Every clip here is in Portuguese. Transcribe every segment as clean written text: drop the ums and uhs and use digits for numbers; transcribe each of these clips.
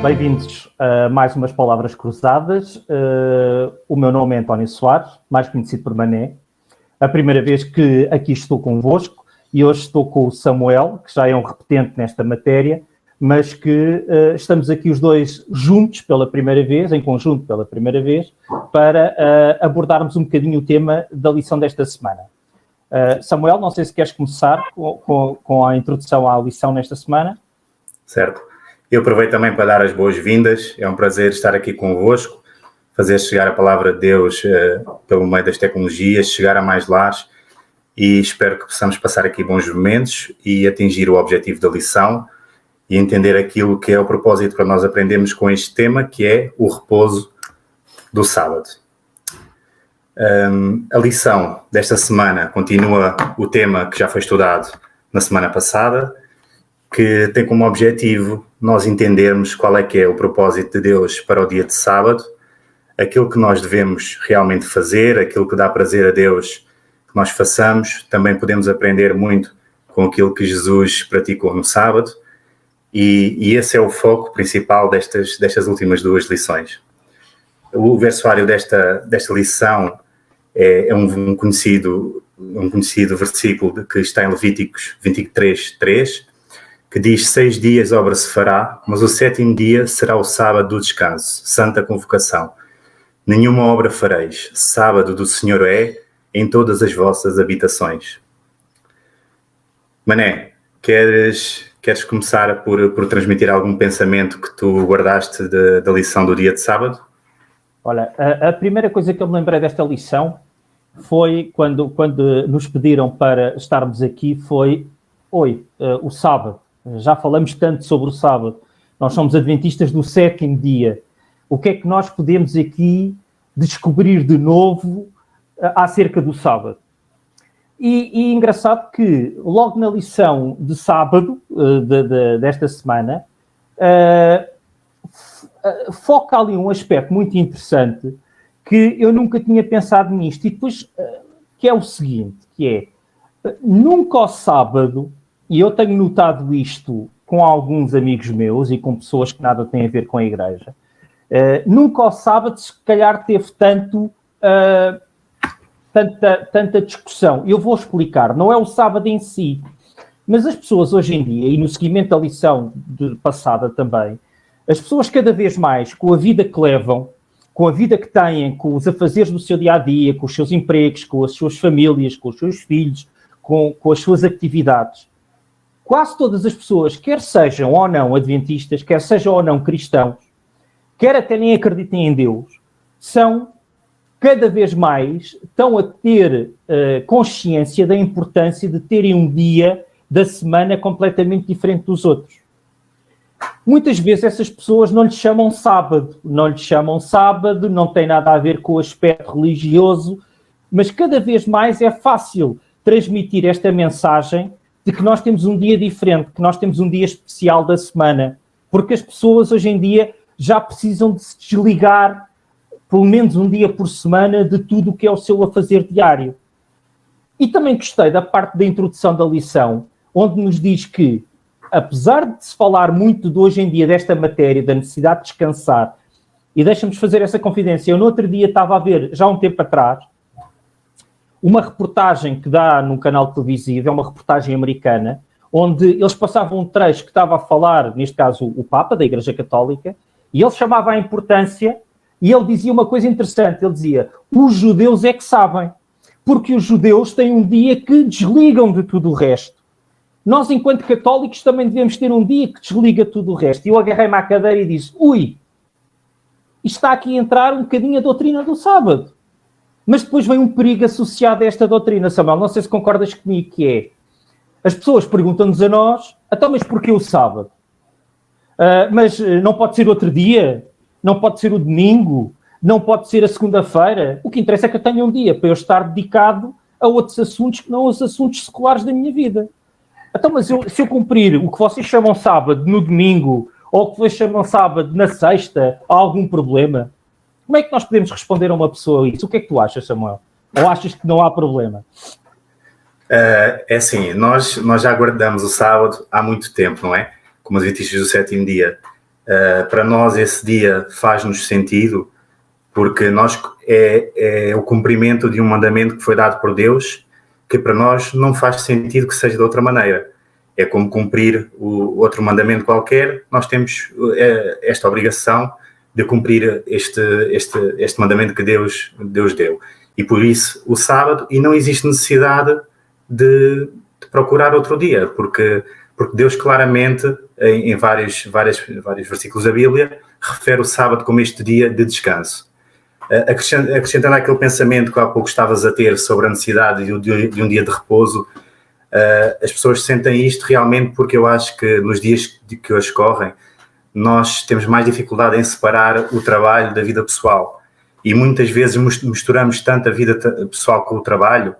Bem-vindos a mais umas Palavras Cruzadas. O meu nome é António Soares, mais conhecido por Mané. A primeira vez que aqui estou convosco e hoje estou com o Samuel, que já é um repetente nesta matéria, mas que estamos aqui os dois juntos pela primeira vez, em conjunto pela primeira vez, para abordarmos um bocadinho o tema da lição desta semana. Samuel, não sei se queres começar com a introdução à lição nesta semana. Certo. Eu aproveito também para dar as boas-vindas. É um prazer estar aqui convosco, fazer chegar a palavra de Deus pelo meio das tecnologias, chegar a mais lares, e espero que possamos passar aqui bons momentos e atingir o objetivo da lição e entender aquilo que é o propósito para nós aprendermos com este tema, que é o repouso do sábado. A lição desta semana continua o tema que já foi estudado na semana passada, que tem como objetivo nós entendermos qual é que é o propósito de Deus para o dia de sábado, aquilo que nós devemos realmente fazer, aquilo que dá prazer a Deus que nós façamos. Também podemos aprender muito com aquilo que Jesus praticou no sábado, e esse é o foco principal destas últimas duas lições. O versuário desta lição é um conhecido versículo que está em Levíticos 23:3, que diz: 6 dias obra se fará, mas o 7º dia será o sábado do descanso, santa convocação. Nenhuma obra fareis, sábado do Senhor é, em todas as vossas habitações. Mané, queres começar por transmitir algum pensamento que tu guardaste da lição do dia de sábado? Olha, a primeira coisa que eu me lembrei desta lição foi quando nos pediram para estarmos aqui, foi o sábado. Já falamos tanto sobre o sábado. Nós somos adventistas do 7º dia. O que é que nós podemos aqui descobrir de novo acerca do sábado? E engraçado que logo na lição de sábado desta semana foca ali um aspecto muito interessante que eu nunca tinha pensado nisto, e depois que é o seguinte, que é nunca ao sábado, e eu tenho notado isto com alguns amigos meus e com pessoas que nada têm a ver com a igreja, nunca ao sábado se calhar teve tanta discussão. Eu vou explicar, não é o sábado em si, mas as pessoas hoje em dia, e no seguimento da lição passada também, as pessoas cada vez mais, com a vida que levam, com a vida que têm, com os afazeres do seu dia-a-dia, com os seus empregos, com as suas famílias, com os seus filhos, com as suas atividades, quase todas as pessoas, quer sejam ou não adventistas, quer sejam ou não cristãos, quer até nem acreditem em Deus, são cada vez mais, estão a ter consciência da importância de terem um dia da semana completamente diferente dos outros. Muitas vezes essas pessoas não lhe chamam sábado, não tem nada a ver com o aspecto religioso, mas cada vez mais é fácil transmitir esta mensagem de que nós temos um dia diferente, que nós temos um dia especial da semana, porque as pessoas hoje em dia já precisam de se desligar pelo menos um dia por semana de tudo o que é o seu afazer diário. E também gostei da parte da introdução da lição, onde nos diz que, apesar de se falar muito de hoje em dia desta matéria, da necessidade de descansar, e deixa-me fazer essa confidência, eu no outro dia estava a ver, já há um tempo atrás, uma reportagem que dá num canal televisivo, é uma reportagem americana, onde eles passavam um trecho que estava a falar, neste caso o Papa da Igreja Católica, e ele chamava a importância, e ele dizia uma coisa interessante, ele dizia: os judeus é que sabem, porque os judeus têm um dia que desligam de tudo o resto. Nós, enquanto católicos, também devemos ter um dia que desliga tudo o resto. E eu agarrei-me à cadeira e disse: isto está aqui a entrar um bocadinho a doutrina do sábado. Mas depois vem um perigo associado a esta doutrina, Samuel. Não sei se concordas comigo, que é: as pessoas perguntam-nos a nós, então, mas porquê o sábado? Mas não pode ser outro dia? Não pode ser o domingo? Não pode ser a segunda-feira? O que interessa é que eu tenha um dia para eu estar dedicado a outros assuntos que não os assuntos seculares da minha vida. Então, mas se eu cumprir o que vocês chamam sábado no domingo, ou o que vocês chamam sábado na sexta, há algum problema? Como é que nós podemos responder a uma pessoa isso? O que é que tu achas, Samuel? Ou achas que não há problema? É assim, nós já guardamos o sábado há muito tempo, não é? Como adventistas do 7º dia. Para nós esse dia faz-nos sentido, porque é o cumprimento de um mandamento que foi dado por Deus, que para nós não faz sentido que seja de outra maneira. É como cumprir o outro mandamento qualquer, nós temos esta obrigação de cumprir este mandamento que Deus deu. E por isso o sábado, e não existe necessidade de procurar outro dia, porque Deus claramente, em vários versículos da Bíblia, refere o sábado como este dia de descanso. Acrescentando aquele pensamento que há pouco estavas a ter sobre a necessidade de um dia de repouso, as pessoas sentem isto realmente porque eu acho que nos dias que hoje correm, nós temos mais dificuldade em separar o trabalho da vida pessoal. E muitas vezes misturamos tanto a vida pessoal com o trabalho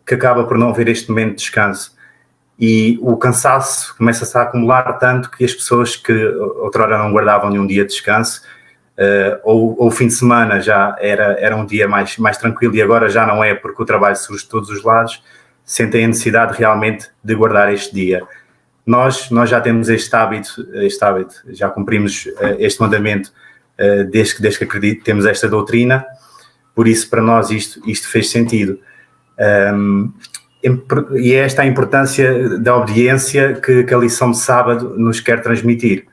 que acaba por não haver este momento de descanso. E o cansaço começa-se a acumular tanto que as pessoas que outrora não guardavam nenhum dia de descanso, ou o fim de semana já era um dia mais tranquilo e agora já não é porque o trabalho surge de todos os lados, sentem a necessidade realmente de guardar este dia. Nós já temos este hábito, já cumprimos este mandamento desde que temos esta doutrina, por isso para nós isto fez sentido. E é esta a importância da obediência que a lição de sábado nos quer transmitir.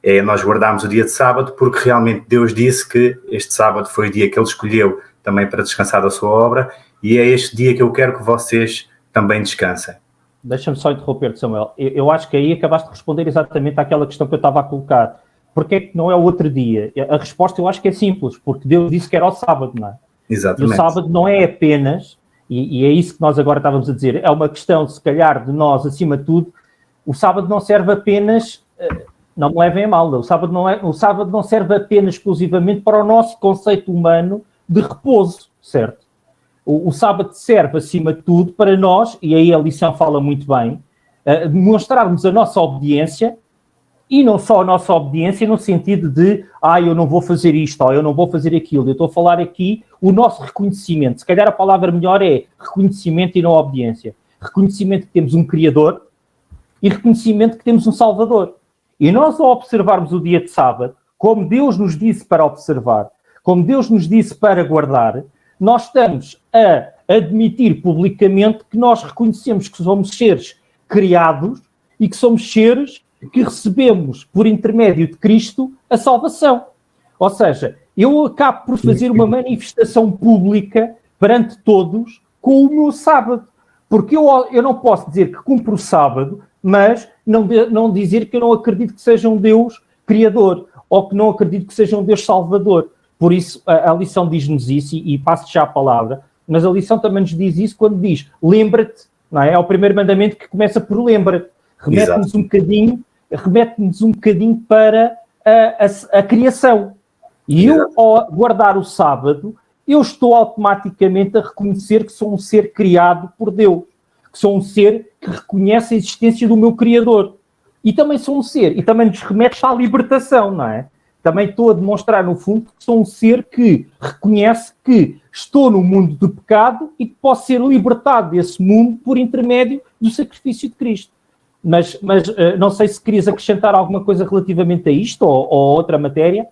É nós guardarmos o dia de sábado porque realmente Deus disse que este sábado foi o dia que Ele escolheu também para descansar da sua obra, e é este dia que eu quero que vocês também descansem. Deixa-me só interromper-te, Samuel. Eu acho que aí acabaste de responder exatamente àquela questão que eu estava a colocar. Porquê é que não é o outro dia? A resposta eu acho que é simples, porque Deus disse que era o sábado, não é? Exatamente. E o sábado não é apenas, e é isso que nós agora estávamos a dizer, é uma questão, se calhar, de nós, acima de tudo, o sábado não serve apenas, não me levem a mal, o sábado não serve apenas exclusivamente para o nosso conceito humano de repouso, certo? O sábado serve, acima de tudo, para nós, e aí a lição fala muito bem, demonstrarmos a nossa obediência, e não só a nossa obediência no sentido de eu não vou fazer isto, ou eu não vou fazer aquilo. Eu estou a falar aqui o nosso reconhecimento. Se calhar a palavra melhor é reconhecimento e não obediência. Reconhecimento que temos um Criador e reconhecimento que temos um Salvador. E nós, ao observarmos o dia de sábado, como Deus nos disse para observar, como Deus nos disse para guardar, nós estamos a admitir publicamente que nós reconhecemos que somos seres criados e que somos seres que recebemos, por intermédio de Cristo, a salvação. Ou seja, eu acabo por fazer uma manifestação pública perante todos com o meu sábado. Porque eu não posso dizer que cumpro o sábado, mas não dizer que eu não acredito que seja um Deus criador, ou que não acredito que seja um Deus salvador. Por isso, a lição diz-nos isso, e passo já a palavra, mas a lição também nos diz isso quando diz, lembra-te, não é? É o primeiro mandamento que começa por lembra-te. Remete-nos um bocadinho para a criação. E eu, ao guardar o sábado, eu estou automaticamente a reconhecer que sou um ser criado por Deus, que sou um ser que reconhece a existência do meu Criador. E também sou um ser, e também nos remete à libertação, não é? Também estou a demonstrar, no fundo, que sou um ser que reconhece que estou no mundo do pecado e que posso ser libertado desse mundo por intermédio do sacrifício de Cristo. Mas não sei se querias acrescentar alguma coisa relativamente a isto ou outra matéria.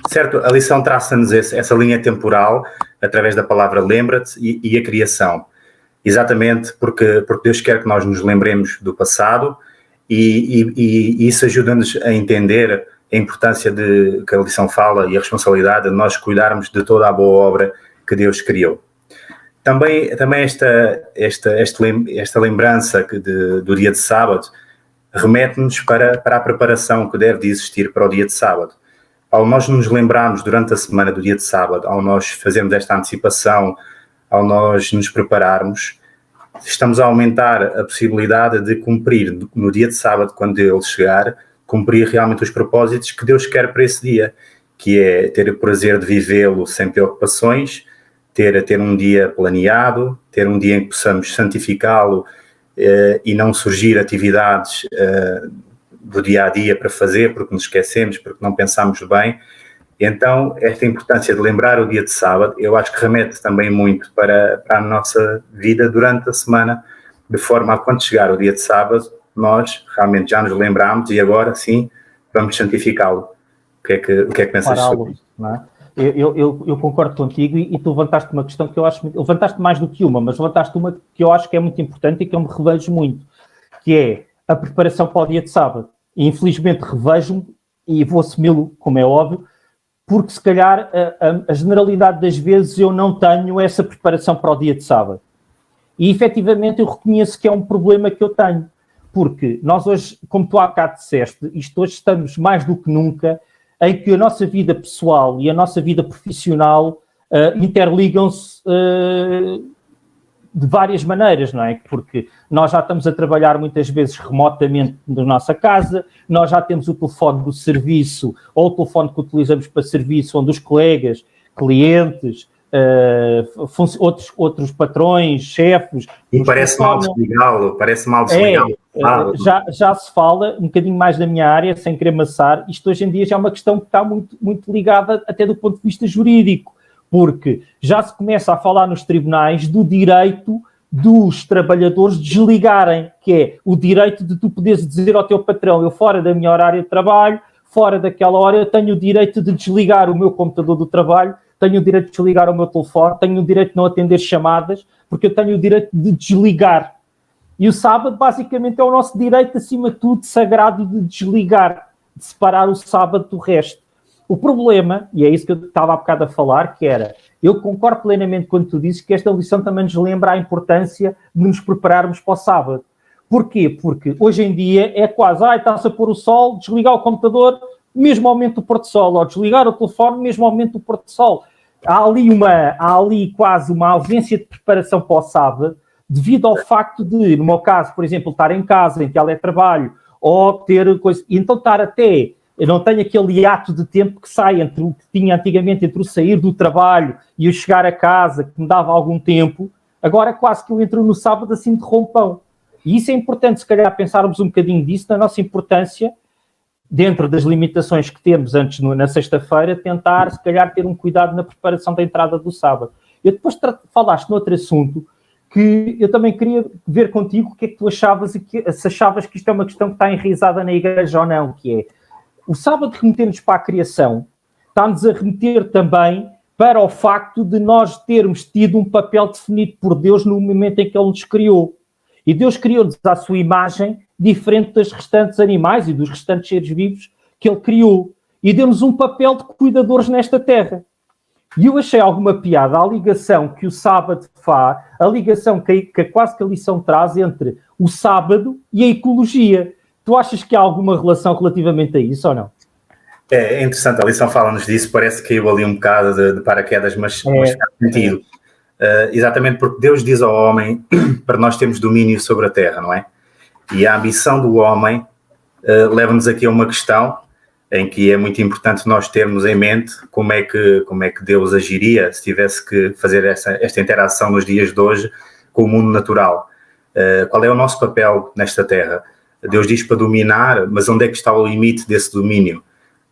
Certo, a lição traça-nos essa linha temporal através da palavra lembra-te e a criação. Exatamente porque Deus quer que nós nos lembremos do passado e isso ajuda-nos a entender a importância que a lição fala e a responsabilidade de nós cuidarmos de toda a boa obra que Deus criou. Também esta lembrança do dia de sábado remete-nos para a preparação que deve de existir para o dia de sábado. Ao nós nos lembrarmos durante a semana do dia de sábado, ao nós fazermos esta antecipação, ao nós nos prepararmos, estamos a aumentar a possibilidade de cumprir no dia de sábado, quando ele chegar, cumprir realmente os propósitos que Deus quer para esse dia, que é ter o prazer de vivê-lo sem preocupações, ter um dia planeado, ter um dia em que possamos santificá-lo e não surgir atividades do dia a dia para fazer, porque nos esquecemos, porque não pensamos bem. Então, esta importância de lembrar o dia de sábado, eu acho que remete também muito para a nossa vida durante a semana, de forma a quando chegar o dia de sábado, nós realmente já nos lembramos e agora sim vamos santificá-lo. O que é que pensas sobre isso? Não é? Eu concordo contigo e tu levantaste uma questão que eu acho... Levantaste mais do que uma, mas levantaste uma que eu acho que é muito importante e que eu me revejo muito, que é a preparação para o dia de sábado. E infelizmente revejo-me, e vou assumi-lo, como é óbvio, porque se calhar a generalidade das vezes eu não tenho essa preparação para o dia de sábado. E efetivamente eu reconheço que é um problema que eu tenho, porque nós hoje, como tu há bocado disseste, hoje estamos mais do que nunca em que a nossa vida pessoal e a nossa vida profissional interligam-se de várias maneiras, não é? Porque nós já estamos a trabalhar muitas vezes remotamente na nossa casa, nós já temos o telefone do serviço ou o telefone que utilizamos para serviço, onde os colegas, clientes, outros patrões, chefes... E parece mal desligá-lo. Já se fala um bocadinho mais da minha área, sem querer maçar. Isto hoje em dia já é uma questão que está muito, muito ligada até do ponto de vista jurídico, porque já se começa a falar nos tribunais do direito dos trabalhadores desligarem, que é o direito de tu poderes dizer ao teu patrão: eu fora da minha horária de trabalho, fora daquela hora, eu tenho o direito de desligar o meu computador do trabalho, tenho o direito de desligar o meu telefone, tenho o direito de não atender chamadas, porque eu tenho o direito de desligar. E o sábado, basicamente, é o nosso direito, acima de tudo, sagrado, de desligar, de separar o sábado do resto. O problema, e é isso que eu estava há bocado a falar, que era, eu concordo plenamente quando tu dizes que esta lição também nos lembra a importância de nos prepararmos para o sábado. Porquê? Porque hoje em dia é quase, está-se a pôr o sol, desligar o computador, mesmo ao momento do pôr do sol, ou desligar o telefone, mesmo ao momento do pôr do sol. Há ali quase uma ausência de preparação para o sábado, devido ao facto de, no meu caso, por exemplo, estar em casa, em teletrabalho, ou ter coisa, e então estar até, eu não tenho aquele hiato de tempo que sai entre o que tinha antigamente, entre o sair do trabalho e o chegar a casa, que me dava algum tempo, agora quase que eu entro no sábado assim de rompão. E isso é importante, se calhar, pensarmos um bocadinho disso, na nossa importância, dentro das limitações que temos antes na sexta-feira, tentar, se calhar, ter um cuidado na preparação da entrada do sábado. Eu depois falaste noutro assunto que eu também queria ver contigo o que é que tu achavas e se achavas que isto é uma questão que está enraizada na igreja ou não, que é o sábado remeter-nos para a criação, está-nos a remeter também para o facto de nós termos tido um papel definido por Deus no momento em que Ele nos criou. E Deus criou-nos à sua imagem, diferente dos restantes animais e dos restantes seres vivos que Ele criou. E deu-nos um papel de cuidadores nesta terra. E eu achei alguma piada a ligação que o sábado faz, a ligação que quase que a lição traz entre o sábado e a ecologia. Tu achas que há alguma relação relativamente a isso ou não? É interessante, a lição fala-nos disso, parece que caiu ali um bocado de paraquedas, mas faz sentido. Exatamente porque Deus diz ao homem para nós termos domínio sobre a terra, não é? E a ambição do homem leva-nos aqui a uma questão em que é muito importante nós termos em mente como é que Deus agiria se tivesse que fazer esta interação nos dias de hoje com o mundo natural. Qual é o nosso papel nesta terra? Deus diz para dominar, mas onde é que está o limite desse domínio?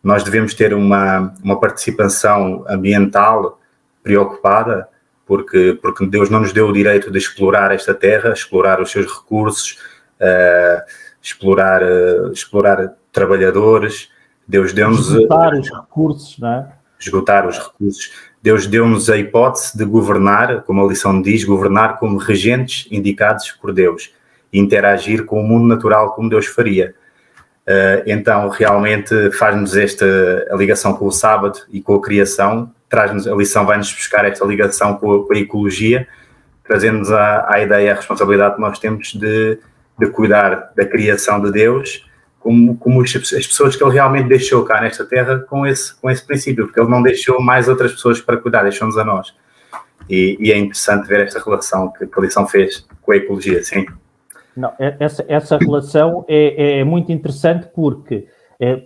Nós devemos ter uma participação ambiental preocupada, porque Deus não nos deu o direito de explorar esta terra, explorar os seus recursos, explorar trabalhadores. Deus deu-nos... Esgotar os recursos, não é? Esgotar os recursos. Deus deu-nos a hipótese de governar, como a lição diz, governar como regentes indicados por Deus, e interagir com o mundo natural como Deus faria. Então, realmente, faz-nos a ligação com o sábado e com a criação, traz-nos, a lição vai-nos buscar esta ligação com a ecologia, trazendo-nos a ideia, a responsabilidade que nós temos de cuidar da criação de Deus, como as pessoas que Ele realmente deixou cá nesta terra com esse princípio, porque Ele não deixou mais outras pessoas para cuidar, deixou-nos a nós. E é interessante ver esta relação que a lição fez com a ecologia, sim. Não, essa relação é muito interessante porque,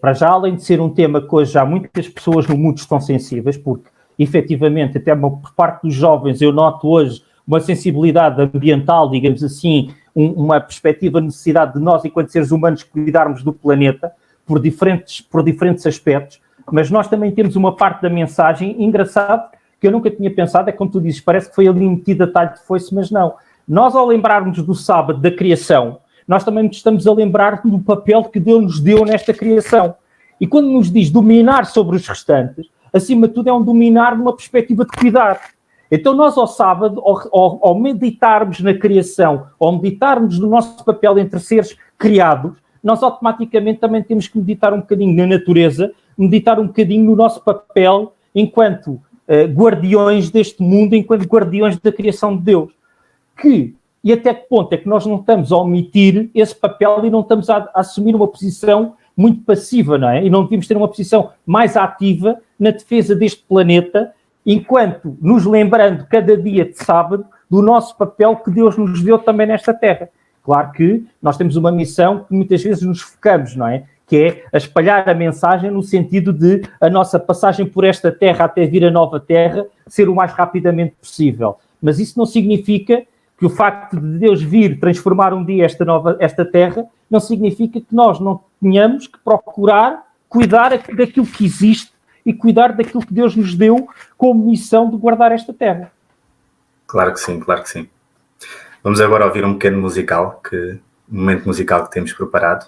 para já, além de ser um tema que hoje já muitas pessoas no mundo estão sensíveis, porque, efetivamente, até por parte dos jovens, eu noto hoje uma sensibilidade ambiental, digamos assim, uma perspectiva, necessidade de nós, enquanto seres humanos, cuidarmos do planeta por diferentes aspectos, mas nós também temos uma parte da mensagem, engraçado, que eu nunca tinha pensado, é como tu dizes, parece que foi ali metida a talho de foice, mas não. Nós, ao lembrarmos do sábado, da criação, nós também estamos a lembrar do papel que Deus nos deu nesta criação. E quando nos diz dominar sobre os restantes, acima de tudo é um dominar numa perspectiva de cuidar. Então nós ao sábado, ao meditarmos na criação, ao meditarmos no nosso papel entre seres criados, nós automaticamente também temos que meditar um bocadinho na natureza, meditar um bocadinho no nosso papel enquanto guardiões deste mundo, enquanto guardiões da criação de Deus. E até que ponto é que nós não estamos a omitir esse papel e não estamos a assumir uma posição muito passiva, não é? E não devíamos ter uma posição mais ativa na defesa deste planeta, enquanto nos lembrando cada dia de sábado do nosso papel que Deus nos deu também nesta terra. Claro que nós temos uma missão que muitas vezes nos focamos, não é? Que é a espalhar a mensagem no sentido de a nossa passagem por esta terra até vir a nova terra ser o mais rapidamente possível. Mas isso não significa que o facto de Deus vir transformar um dia esta terra não significa que nós não tenhamos que procurar cuidar daquilo que existe e cuidar daquilo que Deus nos deu como missão de guardar esta terra. Claro que sim, claro que sim. Vamos agora ouvir um pequeno momento musical que temos preparado.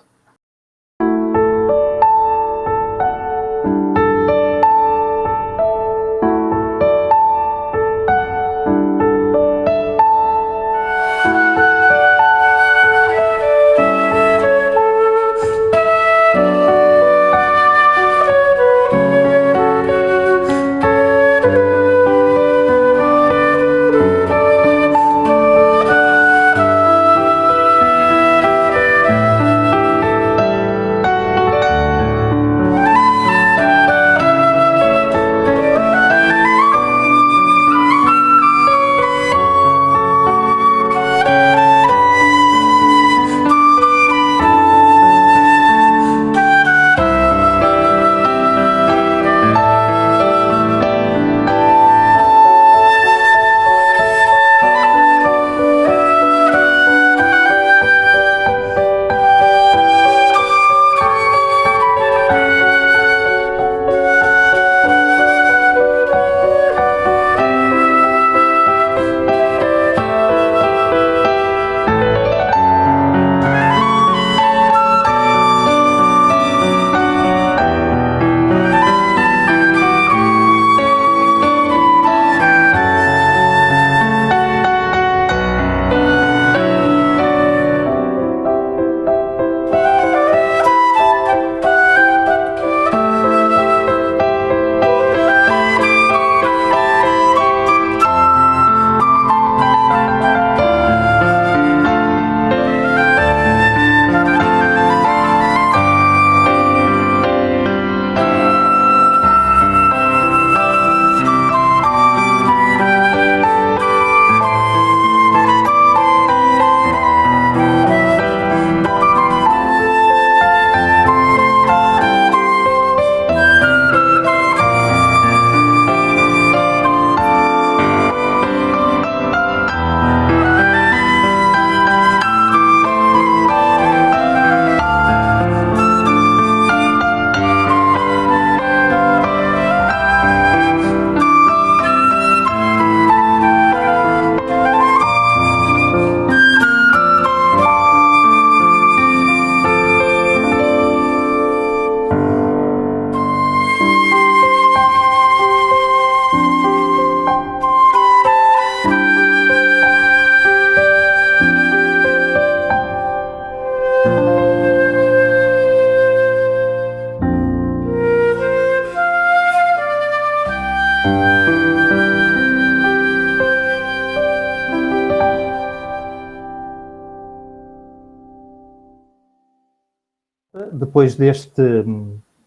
Depois deste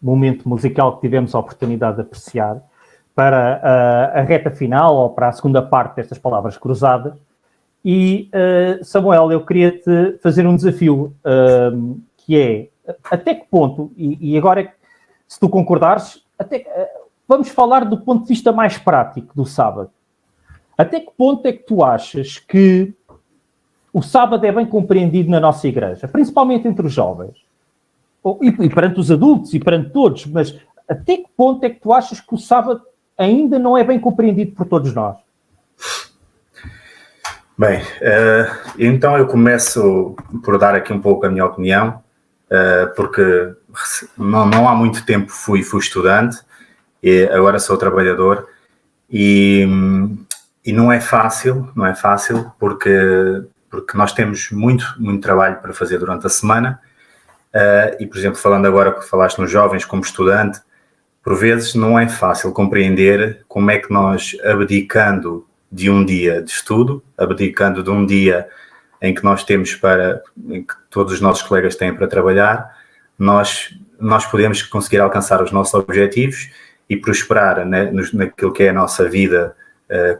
momento musical que tivemos a oportunidade de apreciar, para a reta final, ou para a segunda parte destas palavras cruzadas. E, Samuel, eu queria-te fazer um desafio, que é, até que ponto, e agora, se tu concordares, vamos falar do ponto de vista mais prático do sábado. Até que ponto é que tu achas que o sábado é bem compreendido na nossa igreja, principalmente entre os jovens? E perante os adultos e perante todos, mas até que ponto é que tu achas que o sábado ainda não é bem compreendido por todos nós? Bem, então eu começo por dar aqui um pouco a minha opinião, porque não há muito tempo fui estudante, e agora sou trabalhador, e não é fácil, porque nós temos muito trabalho para fazer durante a semana, e, por exemplo, falando agora que falaste nos jovens como estudante, por vezes não é fácil compreender como é que nós, abdicando de um dia de estudo, abdicando de um dia em que nós temos em que todos os nossos colegas têm para trabalhar, nós podemos conseguir alcançar os nossos objetivos e prosperar, né, naquilo que é a nossa vida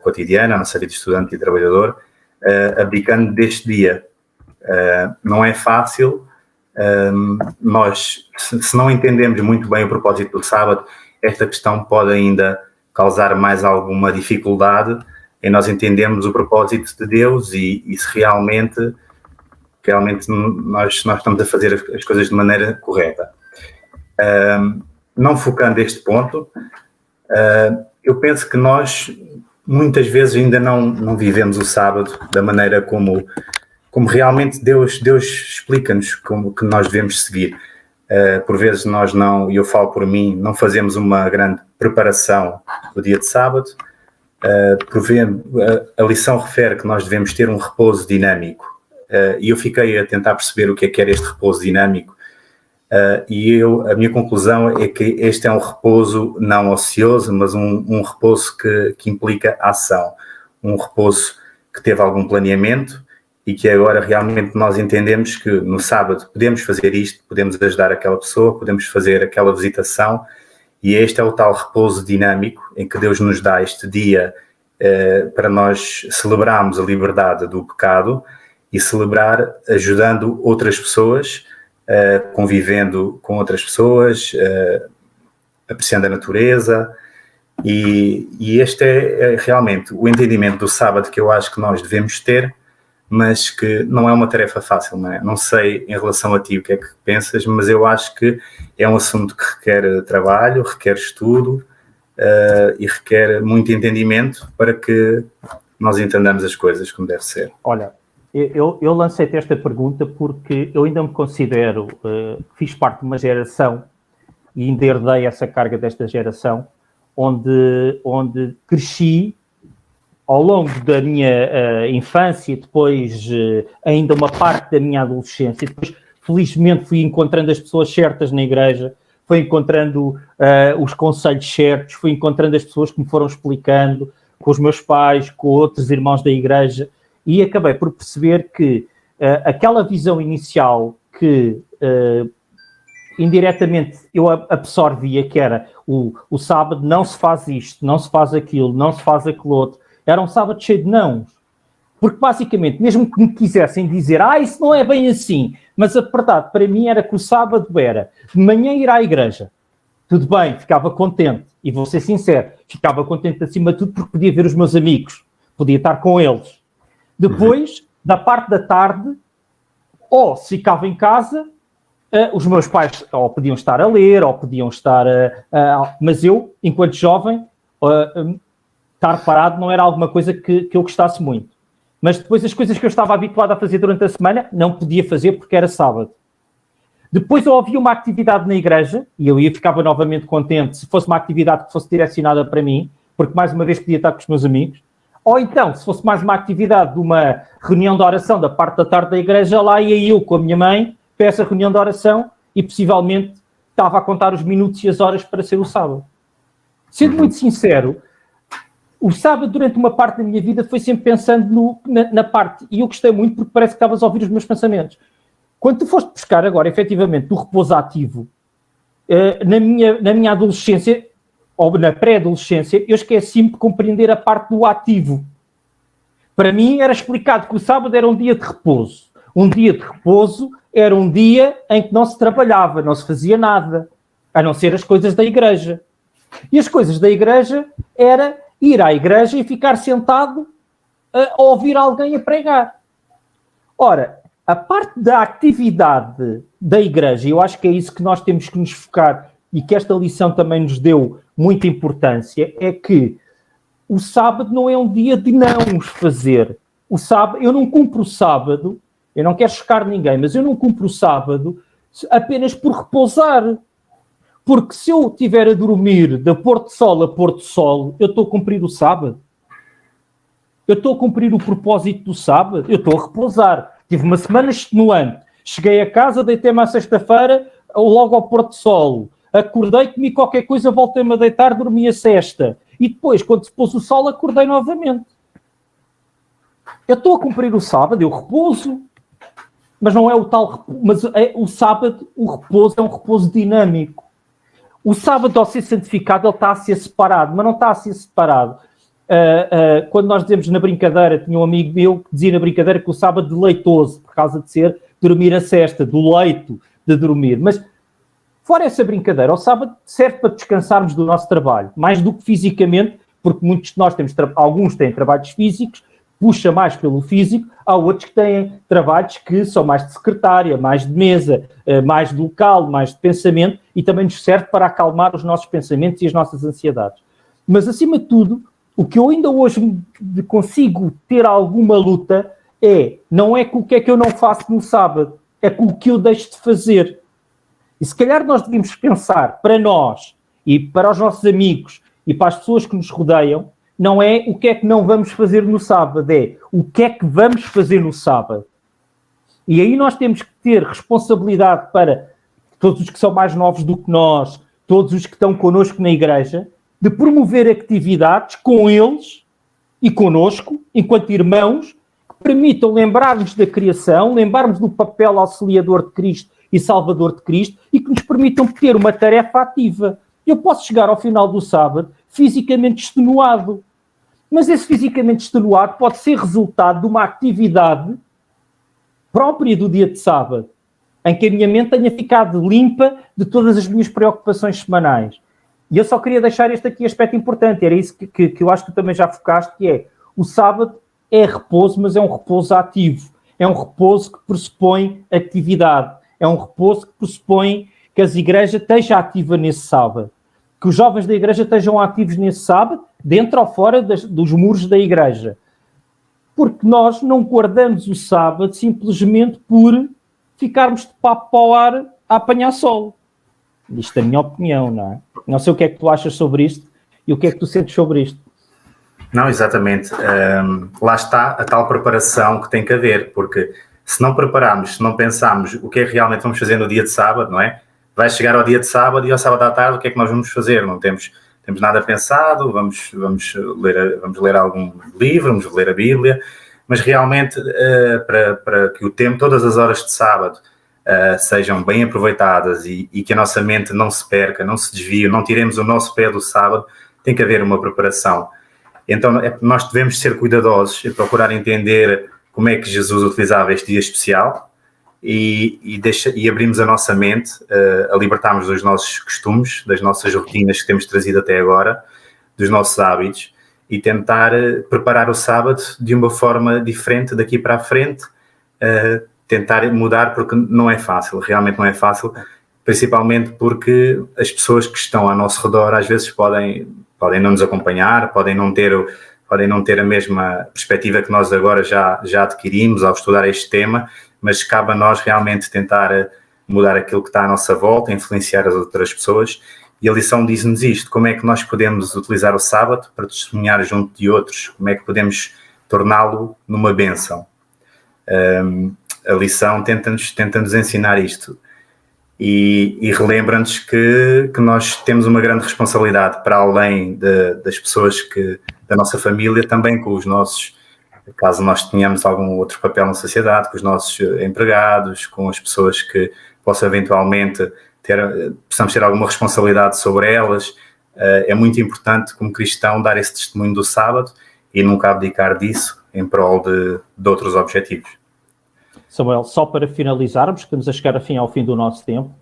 cotidiana, a nossa vida de estudante e trabalhador, abdicando deste dia. Não é fácil. Nós, se não entendemos muito bem o propósito do sábado, esta questão pode ainda causar mais alguma dificuldade em nós entendermos o propósito de Deus e se realmente nós estamos a fazer as coisas de maneira correta. Não focando este ponto, eu penso que nós muitas vezes ainda não vivemos o sábado da maneira como realmente Deus explica-nos como que nós devemos seguir. Por vezes nós não, e eu falo por mim, não fazemos uma grande preparação do dia de sábado. A lição refere que nós devemos ter um repouso dinâmico. E eu fiquei a tentar perceber o que era este repouso dinâmico. E a minha conclusão é que este é um repouso não ocioso, mas um repouso que implica ação. Um repouso que teve algum planeamento, e que agora realmente nós entendemos que no sábado podemos fazer isto, podemos ajudar aquela pessoa, podemos fazer aquela visitação, e este é o tal repouso dinâmico em que Deus nos dá este dia para nós celebrarmos a liberdade do pecado e celebrar ajudando outras pessoas, convivendo com outras pessoas, apreciando a natureza, e este é realmente o entendimento do sábado que eu acho que nós devemos ter, mas que não é uma tarefa fácil, não é? Não sei em relação a ti o que é que pensas, mas eu acho que é um assunto que requer trabalho, requer estudo e requer muito entendimento para que nós entendamos as coisas como deve ser. Olha, eu lancei-te esta pergunta porque eu ainda me considero, fiz parte de uma geração e ainda herdei essa carga desta geração, onde cresci ao longo da minha infância, depois ainda uma parte da minha adolescência, depois felizmente fui encontrando as pessoas certas na igreja, fui encontrando os conselhos certos, fui encontrando as pessoas que me foram explicando, com os meus pais, com outros irmãos da igreja, e acabei por perceber que aquela visão inicial que indiretamente eu absorvia, que era o sábado não se faz isto, não se faz aquilo, não se faz aquilo outro, era um sábado cheio de nãos. Porque, basicamente, mesmo que me quisessem dizer isso não é bem assim, mas a verdade para mim era que o sábado era de manhã ir à igreja. Tudo bem, ficava contente. E vou ser sincero, ficava contente acima de tudo porque podia ver os meus amigos, podia estar com eles. Depois, da parte da tarde, ou se ficava em casa, os meus pais ou podiam estar a ler, ou podiam estar... mas eu, enquanto jovem... estar parado não era alguma coisa que eu gostasse muito. Mas depois as coisas que eu estava habituado a fazer durante a semana, não podia fazer porque era sábado. Depois eu ouvia uma atividade na igreja, e eu ficava novamente contente se fosse uma atividade que fosse direcionada para mim, porque mais uma vez podia estar com os meus amigos. Ou então, se fosse mais uma atividade de uma reunião de oração da parte da tarde da igreja, lá ia eu com a minha mãe para essa reunião de oração e possivelmente estava a contar os minutos e as horas para ser o sábado. Sendo muito sincero, o sábado, durante uma parte da minha vida, foi sempre pensando na parte, e eu gostei muito porque parece que estavas a ouvir os meus pensamentos. Quando tu foste buscar agora, efetivamente, do repouso ativo, na minha adolescência, ou na pré-adolescência, eu esqueci-me de compreender a parte do ativo. Para mim era explicado que o sábado era um dia de repouso. Um dia de repouso era um dia em que não se trabalhava, não se fazia nada, a não ser as coisas da igreja. E as coisas da igreja era ir à igreja e ficar sentado a ouvir alguém a pregar. Ora, a parte da atividade da igreja, eu acho que é isso que nós temos que nos focar e que esta lição também nos deu muita importância, é que o sábado não é um dia de não os fazer. O sábado, eu não cumpro o sábado, eu não quero chocar ninguém, mas eu não cumpro o sábado apenas por repousar. Porque se eu estiver a dormir de pôr de sol a pôr de sol, eu estou a cumprir o sábado. Eu estou a cumprir o propósito do sábado. Eu estou a repousar. Tive uma semana extenuante. Cheguei a casa, deitei-me à sexta-feira, logo ao pôr de sol. Acordei, comi qualquer coisa, voltei-me a deitar, dormi a sexta. E depois, quando se pôs o sol, acordei novamente. Eu estou a cumprir o sábado, eu repouso. Mas não é o tal... Mas é o sábado, o repouso é um repouso dinâmico. O sábado, ao ser santificado, ele está a ser separado, mas não está a ser separado. Quando nós dizemos na brincadeira, tinha um amigo meu que dizia na brincadeira que o sábado deleitoso, por causa de ser dormir a sesta, do leito de dormir. Mas, fora essa brincadeira, o sábado serve para descansarmos do nosso trabalho, mais do que fisicamente, porque muitos de nós temos, alguns têm trabalhos físicos, puxa mais pelo físico, há outros que têm trabalhos que são mais de secretária, mais de mesa, mais de local, mais de pensamento, e também nos serve para acalmar os nossos pensamentos e as nossas ansiedades. Mas, acima de tudo, o que eu ainda hoje consigo ter alguma luta não é com o que é que eu não faço no sábado, é com o que eu deixo de fazer. E se calhar nós devíamos pensar para nós e para os nossos amigos e para as pessoas que nos rodeiam, não é o que é que não vamos fazer no sábado, é o que é que vamos fazer no sábado. E aí nós temos que ter responsabilidade para todos os que são mais novos do que nós, todos os que estão connosco na igreja, de promover atividades com eles e connosco, enquanto irmãos, que permitam lembrar-nos da criação, lembrarmos do papel auxiliador de Cristo e salvador de Cristo, e que nos permitam ter uma tarefa ativa. Eu posso chegar ao final do sábado fisicamente extenuado, mas esse fisicamente extenuado pode ser resultado de uma atividade própria do dia de sábado, em que a minha mente tenha ficado limpa de todas as minhas preocupações semanais. E eu só queria deixar este aqui aspecto importante, era isso que eu acho que tu também já focaste, que é, o sábado é repouso, mas é um repouso ativo, é um repouso que pressupõe atividade, é um repouso que pressupõe que as igrejas estejam ativas nesse sábado, que os jovens da igreja estejam ativos nesse sábado, dentro ou fora dos muros da igreja. Porque nós não guardamos o sábado simplesmente por ficarmos de papo para o ar a apanhar sol. Isto é a minha opinião, não é? Não sei o que é que tu achas sobre isto e o que é que tu sentes sobre isto. Não, exatamente. Lá está a tal preparação que tem que haver, porque se não prepararmos, se não pensarmos o que é que realmente vamos fazer no dia de sábado, não é? Vai chegar ao dia de sábado e ao sábado à tarde o que é que nós vamos fazer? Não temos nada pensado, vamos ler algum livro, vamos ler a Bíblia, mas realmente para que o tempo, todas as horas de sábado sejam bem aproveitadas e que a nossa mente não se perca, não se desvie, não tiremos o nosso pé do sábado, tem que haver uma preparação. Então nós devemos ser cuidadosos e procurar entender como é que Jesus utilizava este dia especial, e abrimos a nossa mente a libertarmos dos nossos costumes, das nossas rotinas que temos trazido até agora, dos nossos hábitos, e tentar preparar o sábado de uma forma diferente daqui para a frente, tentar mudar, porque não é fácil, realmente não é fácil, principalmente porque as pessoas que estão ao nosso redor às vezes podem não nos acompanhar, podem não ter a mesma perspectiva que nós agora já adquirimos ao estudar este tema, mas cabe a nós realmente tentar mudar aquilo que está à nossa volta, influenciar as outras pessoas. E a lição diz-nos isto: como é que nós podemos utilizar o sábado para testemunhar junto de outros? Como é que podemos torná-lo numa bênção? A lição tenta-nos ensinar isto. E relembra-nos que nós temos uma grande responsabilidade para além das pessoas da nossa família, também com os nossos, caso nós tenhamos algum outro papel na sociedade, com os nossos empregados, com as pessoas que possam eventualmente possamos ter alguma responsabilidade sobre elas. É muito importante, como cristão, dar esse testemunho do sábado e nunca abdicar disso em prol de outros objetivos. Samuel, só para finalizarmos, que estamos a chegar ao fim do nosso tempo,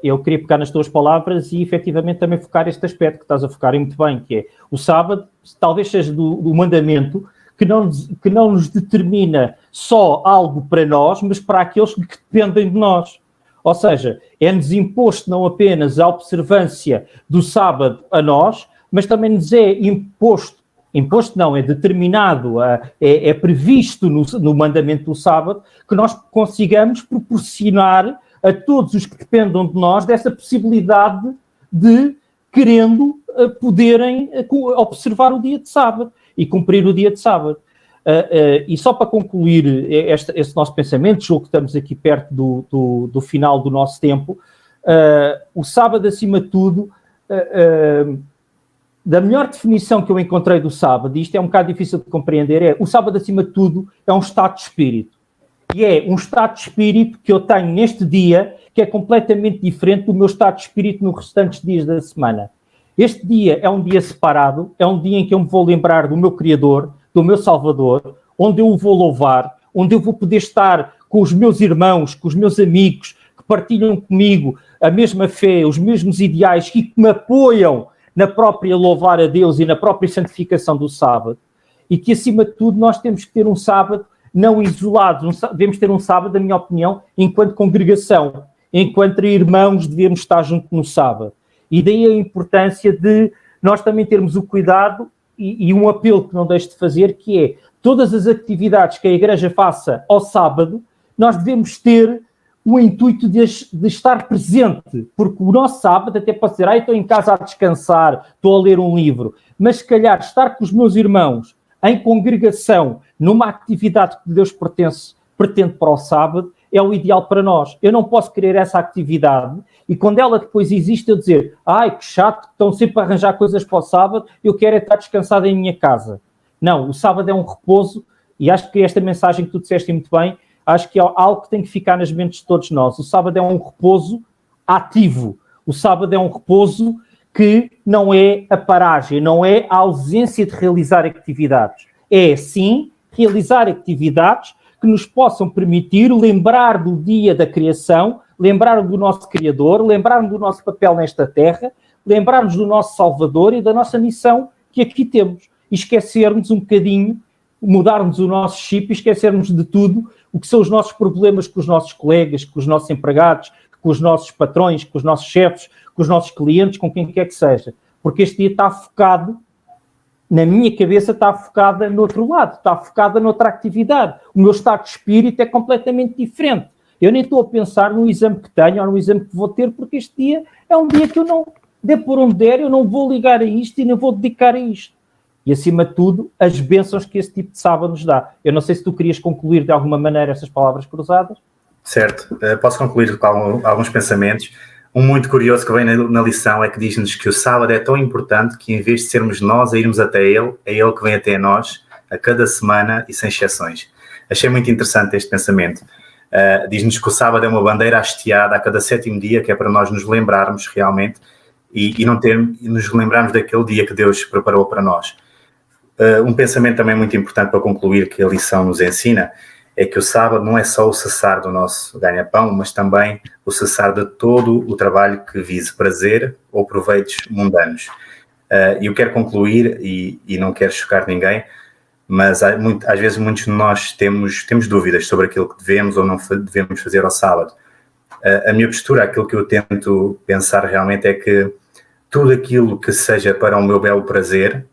eu queria pegar nas tuas palavras e efetivamente também focar este aspecto que estás a focar muito bem, que é o sábado, talvez seja do mandamento que não nos determina só algo para nós, mas para aqueles que dependem de nós. Ou seja, é-nos imposto não apenas a observância do sábado a nós, mas também nos é imposto imposto não, é determinado, é previsto no mandamento do sábado, que nós consigamos proporcionar a todos os que dependam de nós dessa possibilidade de, querendo, poderem observar o dia de sábado e cumprir o dia de sábado. E só para concluir esse nosso pensamento, julgo que estamos aqui perto do final do nosso tempo, o sábado, acima de tudo, da melhor definição que eu encontrei do sábado, e isto é um bocado difícil de compreender, o sábado, acima de tudo, é um estado de espírito. E é um estado de espírito que eu tenho neste dia, que é completamente diferente do meu estado de espírito nos restantes dias da semana. Este dia é um dia separado, é um dia em que eu me vou lembrar do meu Criador, do meu Salvador, onde eu o vou louvar, onde eu vou poder estar com os meus irmãos, com os meus amigos, que partilham comigo a mesma fé, os mesmos ideais, e que me apoiam na própria louvar a Deus e na própria santificação do sábado. E que, acima de tudo, nós temos que ter um sábado não isolado, devemos ter um sábado, na minha opinião, enquanto congregação, enquanto irmãos, devemos estar juntos no sábado. E daí a importância de nós também termos o cuidado e um apelo que não deixo de fazer, que é todas as atividades que a Igreja faça ao sábado, nós devemos ter o intuito de estar presente, porque o nosso sábado até pode dizer, estou em casa a descansar, estou a ler um livro, mas se calhar estar com os meus irmãos em congregação, numa atividade que Deus pretende para o sábado, é o ideal para nós. Eu não posso querer essa atividade e quando ela depois existe eu dizer, que chato, estão sempre a arranjar coisas para o sábado, eu quero estar descansado em minha casa. Não, o sábado é um repouso e acho que esta mensagem que tu disseste muito bem, acho que é algo que tem que ficar nas mentes de todos nós. O sábado é um repouso ativo. O sábado é um repouso que não é a paragem, não é a ausência de realizar atividades. É, sim, realizar atividades que nos possam permitir lembrar do dia da criação, lembrar do nosso Criador, lembrar do nosso papel nesta terra, lembrarmos do nosso Salvador e da nossa missão que aqui temos. E esquecermos um bocadinho, mudarmos o nosso chip e esquecermos de tudo o que são os nossos problemas com os nossos colegas, com os nossos empregados, com os nossos patrões, com os nossos chefes, com os nossos clientes, com quem quer que seja. Porque este dia está focado, na minha cabeça está focada no outro lado, está focada noutra atividade. O meu estado de espírito é completamente diferente. Eu nem estou a pensar no exame que tenho ou no exame que vou ter, porque este dia é um dia que eu não, dê por onde der, eu não vou ligar a isto e não vou dedicar a isto. E, acima de tudo, as bênçãos que esse tipo de sábado nos dá. Eu não sei se tu querias concluir de alguma maneira essas palavras cruzadas. Certo. Posso concluir com alguns pensamentos. Um muito curioso que vem na lição é que diz-nos que o sábado é tão importante que, em vez de sermos nós a irmos até ele, é ele que vem até nós a cada semana e sem exceções. Achei muito interessante este pensamento. Diz-nos que o sábado é uma bandeira hasteada a cada 7º dia, que é para nós nos lembrarmos realmente e nos lembrarmos daquele dia que Deus preparou para nós. Um pensamento também muito importante para concluir que a lição nos ensina é que o sábado não é só o cessar do nosso ganha-pão, mas também o cessar de todo o trabalho que vise prazer ou proveitos mundanos. E eu quero concluir, e não quero chocar ninguém, mas às vezes muitos de nós temos dúvidas sobre aquilo que devemos ou não devemos fazer ao sábado. A minha postura, aquilo que eu tento pensar realmente é que tudo aquilo que seja para o meu belo prazer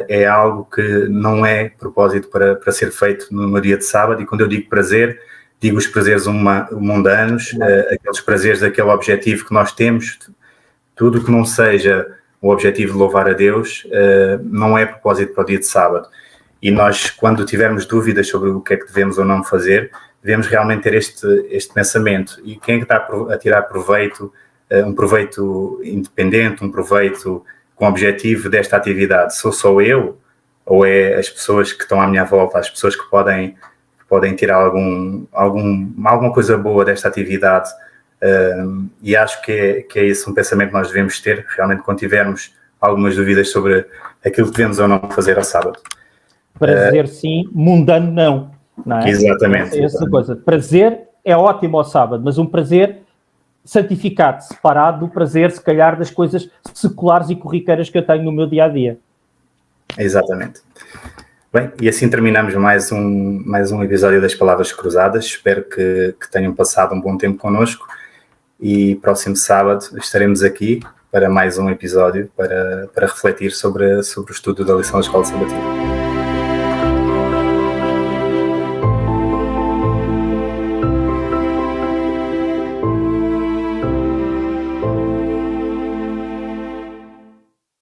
é algo que não é propósito para ser feito no meu dia de sábado. E quando eu digo prazer, digo os prazeres mundanos, aqueles prazeres daquele objetivo que nós temos. Tudo que não seja o objetivo de louvar a Deus não é propósito para o dia de sábado. E nós, quando tivermos dúvidas sobre o que é que devemos ou não fazer, devemos realmente ter este pensamento. E quem é que está a tirar proveito, um proveito independente, um proveito com o objetivo desta atividade? Sou eu ou é as pessoas que estão à minha volta, as pessoas que podem tirar alguma coisa boa desta atividade? E acho que é esse um pensamento que nós devemos ter realmente quando tivermos algumas dúvidas sobre aquilo que devemos ou não fazer ao sábado. Prazer sim, mundano não é? Exatamente. Essa coisa. Prazer é ótimo ao sábado, mas um prazer santificado, separado do prazer, se calhar, das coisas seculares e corriqueiras que eu tenho no meu dia-a-dia. Exatamente. Bem, e assim terminamos mais um episódio das Palavras Cruzadas. Espero que tenham passado um bom tempo connosco e próximo sábado estaremos aqui para mais um episódio para refletir sobre o estudo da lição da Escola Sabatina.